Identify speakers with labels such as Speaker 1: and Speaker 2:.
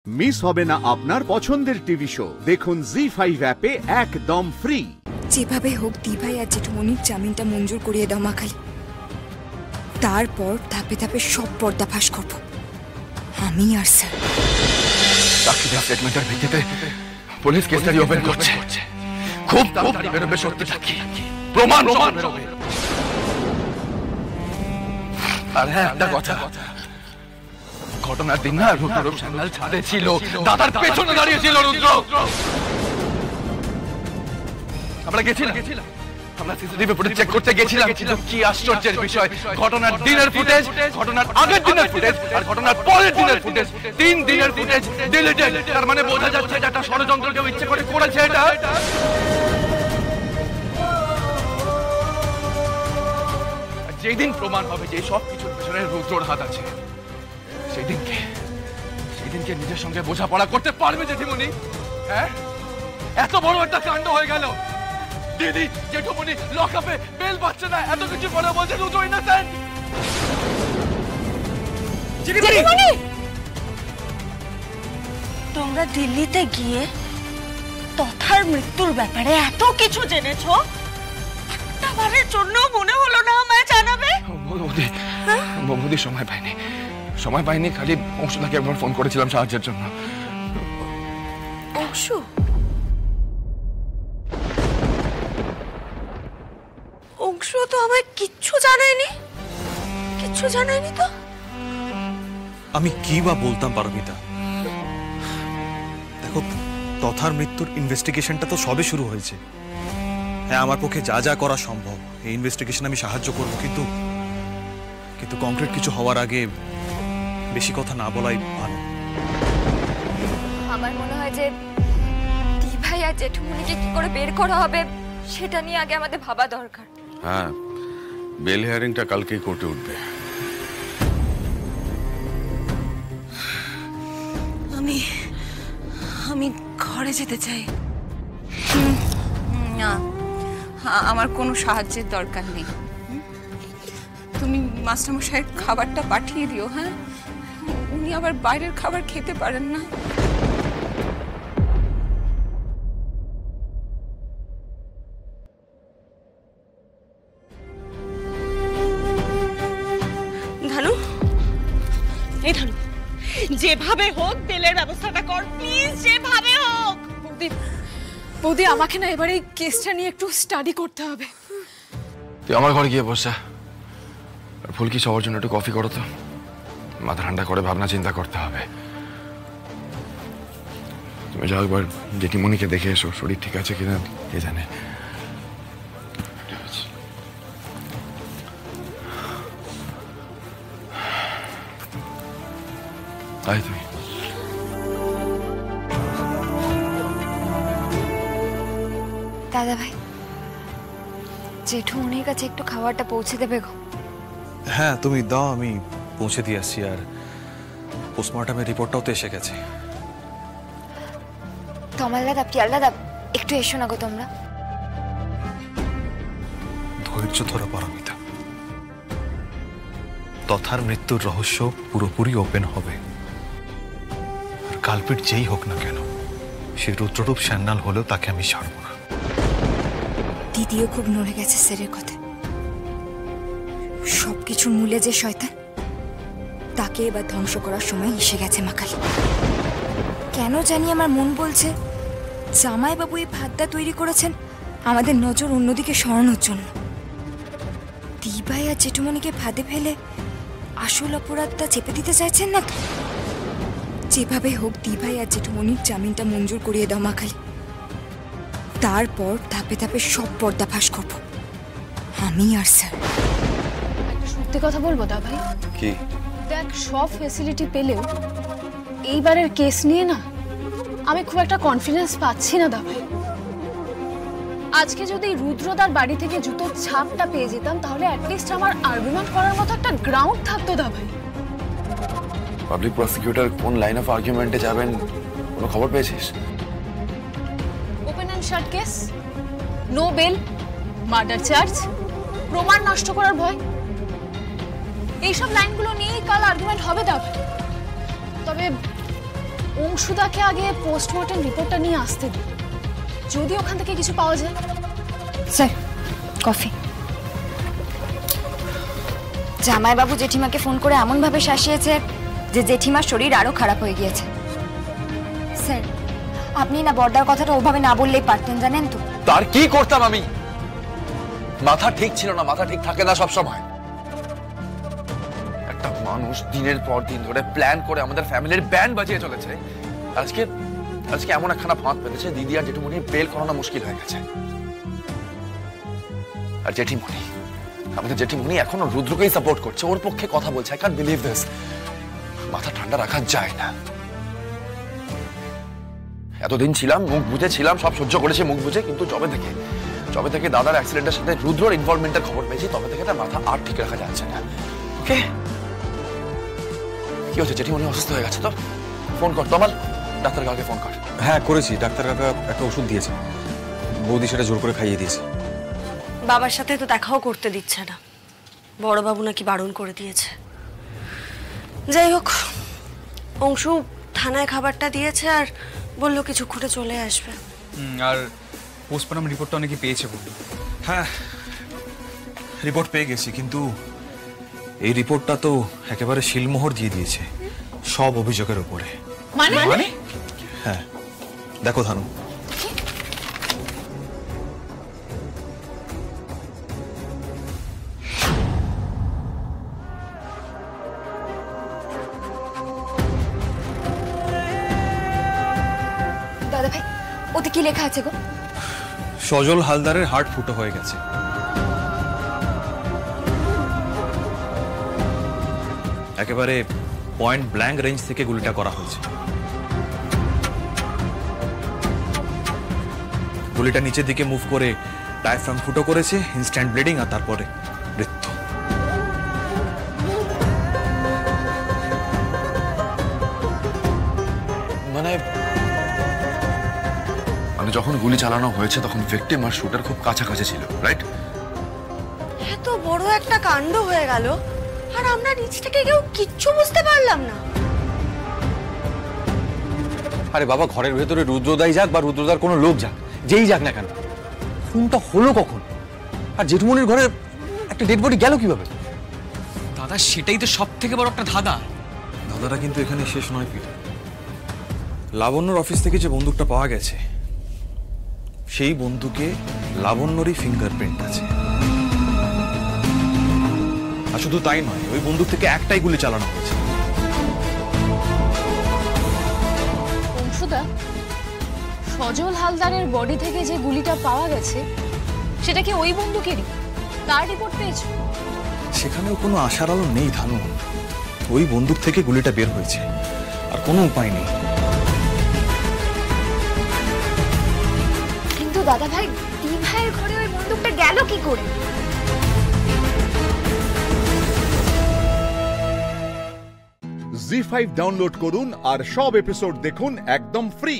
Speaker 1: Miss হবে না আপনার পছন্দের টিভি শো। দেখুন জি5 অ্যাপে একদম ফ্রি।
Speaker 2: যেভাবে হোক দিভাই আর জেঠুমনির জামিনটা মঞ্জুর করিয়ে দাও মা কালী। তারপর ধাপে ধাপে সব পর্দা ফাঁস করব আমি আর স্যার।
Speaker 3: সাক্ষীদের স্টেটমেন্টের ভিত্তিতে পুলিশ কেসটা রিওপেন করছে। খুব তাড়াতাড়ি বেরোবে সত্যিটা কি, প্রমাণ বেরোবে। আর হ্যাঁ, একটা কথা, ঘটনার দিন না রুদ্র সান্যাল ছাদে ছিল, দাদার পেছনে দাঁড়িয়ে ছিল রুদ্র। আমরা গেছিলাম, আমরা সিসিটিভি ফুটেজ চেক করতে গেছিলাম, কিন্তু কি আশ্চর্যের বিষয়, ঘটনার দিনের ফুটেজ, ঘটনার আগের দিনের ফুটেজ আর ঘটনার পরের দিনের ফুটেজ, 3 দিনের ফুটেজ ডিলিটেড। তার মানে বোঝা যাচ্ছে এটা একটা ষড়যন্ত্র, কেউ ইচ্ছে করে করেছে এটা। যেদিন প্রমাণ হবে যে সব কিছুর পেছনে রুদ্রর হাত আছে, সেদিনকে নিজের সঙ্গে বোঝাপড়া করতে পারবে জেঠিমণি? হ্যাঁ, এত বড় একটা কাণ্ড হয়ে গেল, দিদি জেঠুমণি লকআপে বেল পাচ্ছে না, এত কিছু পরে বলছে রুদ্র ইনোসেন্ট।
Speaker 4: জেঠিমণি, তোমরা দিল্লিতে গিয়ে তথার মৃত্যুর ব্যাপারে এত কিছু জেনেছো, একটাবারের জন্য মনে হলো না আমায় জানাবে?
Speaker 3: বৌদি সময় পাইনি, খালি অংশুদাকে একবার ফোন করেছিলাম সাহায্যের জন্য।
Speaker 4: অংশু? অংশু তো আমায় কিচ্ছু জানায়নি তো।
Speaker 5: আমি কি বা বলতাম পারমিতা? দেখো, তথার মৃত্যুর ইনভেস্টিগেশনটা তো সবে শুরু হয়েছে। হ্যাঁ, আমার পক্ষে যা যা করা সম্ভব এই ইনভেস্টিগেশন আমি সাহায্য করব, কিন্তু কংক্রিট কিছু হওয়ার আগে বেশি কথা না বলাই ভালো।
Speaker 2: আমার মনে হয় যে দিভাই আর জেঠুমনিকে কি করে বের করা হবে সেটা নিয়ে আগে আমাদের ভাবা দরকার।
Speaker 6: হ্যাঁ, বেল হিয়ারিংটা কালকেই কোর্টে উঠবে।
Speaker 4: আমি ঘরে যেতে চাই। না, আমার কোনো সাহায্যের দরকার নেই। তুমি মাস্টারমশাইয়ের খাবারটা পাঠিয়ে দিও। হ্যাঁ, উনি আবার বাইরের খাবার খেতে পারেন না। ধানু, এই ধানু, যেভাবে হোক বেলের ব্যবস্থাটা কর প্লিজ, যেভাবে হোক।
Speaker 7: বৌদি, আমাকে না এবারে এই কেসটা নিয়ে একটু স্টাডি করতে হবে।
Speaker 3: তুই আমার ঘরে গিয়ে বসা, আর ফুলকি সবার জন্য একটু কফি করো তো, মাথা ঠান্ডা করে ভাবনা চিন্তা করতে হবে। তুমি যাও একবার জেঠিমণিকে দেখে এসো, শরীর ঠিক আছে কিনা কে জানে। আয় তুমি।
Speaker 2: দাদা ভাই, জেঠুমনির কাছে একটু খাবারটা পৌঁছে দেবে গো?
Speaker 5: হ্যাঁ, তুমি দাও, আমি পৌঁছে দিয়ে আসছি। আর পোস্টমর্টমের রিপোর্টটাও তো এসে গেছে।
Speaker 2: তমাল দাদা, পিয়াল দাদা, একটু এসো না গো তোমরা।
Speaker 5: ধৈর্য ধরো পারমিতা, তথার মৃত্যুর রহস্য পুরোপুরি ওপেন হবে। আর কালপিট যেই হোক না কেন, সে রুদ্ররূপ সান্যাল হলেও তাকে আমি ছাড়ব না।
Speaker 2: দিদিও খুব নড়ে গেছে স্যারের কথা। সবকিছুর মূলে যে শয়তান, তাকে এবার ধ্বংস করার সময় এসে গেছে মা কালী। কেন জানি আমার মন বলছে জামাইবাবু এই ফাঁদটা তৈরি করেছেন আমাদের নজর অন্যদিকে সরানোর জন্য। দিভাই আর জেঠুমনিকে ফাঁদে ফেলে আসল অপরাধটা চেপে দিতে চাইছেন না তো? যেভাবে হোক দিভাই আর জেঠুমনির জামিনটা মঞ্জুর করিয়ে দাও মা কালী। তারপর ধাপে ধাপে সব পর্দা ফাঁস করব আমি আর স্যার।
Speaker 7: সত্যি কথা বলবো দা ভাই,
Speaker 6: কি?
Speaker 7: দেখ, সব ফ্যাসিলিটি পেলেও এইবারের কেস নিয়ে না আমি খুব একটা কনফিডেন্স পাচ্ছি না দা ভাই। আজকে যদি রুদ্রদার বাড়ি থেকে জুতোর ছাপটা পেয়ে যেতাম, তাহলে অ্যাটলিস্ট আমার আর্গুমেন্ট করার মতো একটা গ্রাউন্ড থাকতো দা ভাই।
Speaker 3: পাবলিক প্রসিকিউটর কোন লাইন অফ আর্গুমেন্টে যাবেন কোনো খবর পেয়েছিস?
Speaker 7: Open and shut case, no bail, murder charge, প্রমাণ নষ্ট করার ভয়, এইসব লাইনগুলো নিয়েই কাল আর্গুমেন্ট হবে। তবে অংশুদাকে আগে পোস্টমর্টেম রিপোর্টটা নিয়ে আসতে দিন, যদি ওখান থেকে কিছু পাওয়া যায়।
Speaker 2: Sir, coffee. জামাইবাবু জেঠিমাকে ফোন করে এমনভাবে শাসিয়েছে যে জেঠিমার শরীর আরো খারাপ হয়ে গিয়েছে। স্যার, আপনি না বর্দার কথাটা ওভাবে না বললেই পারতেন, জানেন তো।
Speaker 3: তার কি করতাম আমি? মাথা ঠিক ছিল না, মাথা ঠিক থাকে না সব সময়। একটা মানুষ দিনের পর দিন ধরে প্ল্যান করে আমাদের ফ্যামিলির ব্যান্ড বাজিয়ে চলেছে, আজকে আজকে এমন একখানা ফাঁদ পেতেছে, দিদি আর জেঠুমনির বেল করানো মুশকিল হয়ে গেছে। আর জেঠিমনি, আমাদের জেঠিমনি এখনো রুদ্রকেই সাপোর্ট করছে, ওর পক্ষে কথা বলছে। I can't believe this. মাথা ঠান্ডা রাখা যায় না। এতদিন ছিলাম, মুখ বুঝে ছিলাম, সব সহ্য করেছি মুখ বুঝে, কিন্তু যবে থেকে দাদার অ্যাক্সিডেন্টের সাথে রুদ্রর ইনভলভমেন্টের খবর পেয়েছি, তবে থেকে তার মাথা আর ঠিক রাখা যাচ্ছে না। ওকে, কি হচ্ছে? জেঠিমনি অসুস্থ হয়ে গেছে তো? ফোন কর তোমার, ডাক্তার কাকাকে ফোন কর।
Speaker 5: হ্যাঁ করেছি, ডাক্তার কাকা একটা ওষুধ দিয়েছে, বৌদি সেটা জোর করে খাইয়ে দিয়েছে।
Speaker 8: বাবার সাথে তো দেখাও করতে দিচ্ছে না, বড়বাবু নাকি বারণ করে দিয়েছে। যাই হোক, অংশু থানায় খাবারটা দিয়েছে আর বললো কিছুক্ষণে চলে আসবে।
Speaker 9: আর পোস্টমর্টম রিপোর্টটা অনেকে পেয়েছে বললো।
Speaker 5: হ্যাঁ রিপোর্ট পেয়ে গেছি, কিন্তু এই রিপোর্টটা তো একেবারে শিলমোহর দিয়ে দিয়েছে সব অভিযোগের উপরে।
Speaker 7: মানে?
Speaker 5: হ্যাঁ দেখো ধানু,
Speaker 2: দাদা ভাই, ওতে কি লেখা আছে গো?
Speaker 5: সজল হালদারের হার্ট ফুটো হয়ে গেছে। একেবারে পয়েন্ট ব্ল্যাঙ্ক রেঞ্জ থেকে গুলিটা করা হয়েছে। গুলিটা নিচের দিকে মুভ করে ডায়াফ্রাম ফুটো করেছে, ইনস্ট্যান্ট ব্লিডিং, আর তারপরে মৃত্যু।
Speaker 3: মানে যখন গুলি চালানো হয়েছে তখন ভিকটিম আর শুটার খুব কাছাকাছি ছিল, রাইট?
Speaker 8: এত বড় একটা কাণ্ড হয়ে গেল আর আমরা নিচ থেকে কেউ কিচ্ছু বুঝতে পারলাম না।
Speaker 10: আরে বাবা, ঘরের ভেতরে রুদ্রদাই যাক বা রুদ্রদার কোনো লোক যাক, যেই যাক না কেন, খুনটা হলো কখন? আর জেঠুমনির ঘরে একটা ডেড বডি গেল কিভাবে?
Speaker 9: দাদা, সেটাই তো সব থেকে বড় একটা ধাঁধা।
Speaker 5: দাদারা কিন্তু এখানে শেষ নয় পিতা। লাবণ্যর অফিস থেকে যে বন্দুকটা পাওয়া গেছে, সেই বন্দুকে লাবণ্যরই ফিঙ্গারপ্রিন্ট আছে। আর শুধু তাই নয়, ওই বন্দুক থেকে একটাই গুলি চালানো হয়েছে।
Speaker 7: অংশুদা, সজল হালদারের বডি থেকে যে গুলিটা পাওয়া গেছে সেটা কি ওই বন্দুকেরই? তার রিপোর্ট পেয়েছো?
Speaker 5: সেখানেও কোনো আশার আলো নেই ধানু। ওই বন্দুক থেকে গুলিটা বের হয়েছে, আর কোনো উপায় নেই।
Speaker 2: কিন্তু দাদা ভাই, দি ভাইয়ের ঘরে ওই বন্দুকটা গেল কি করে?
Speaker 1: জি5 ডাউনলোড করুন আর সব এপিসোড দেখুন একদম ফ্রি।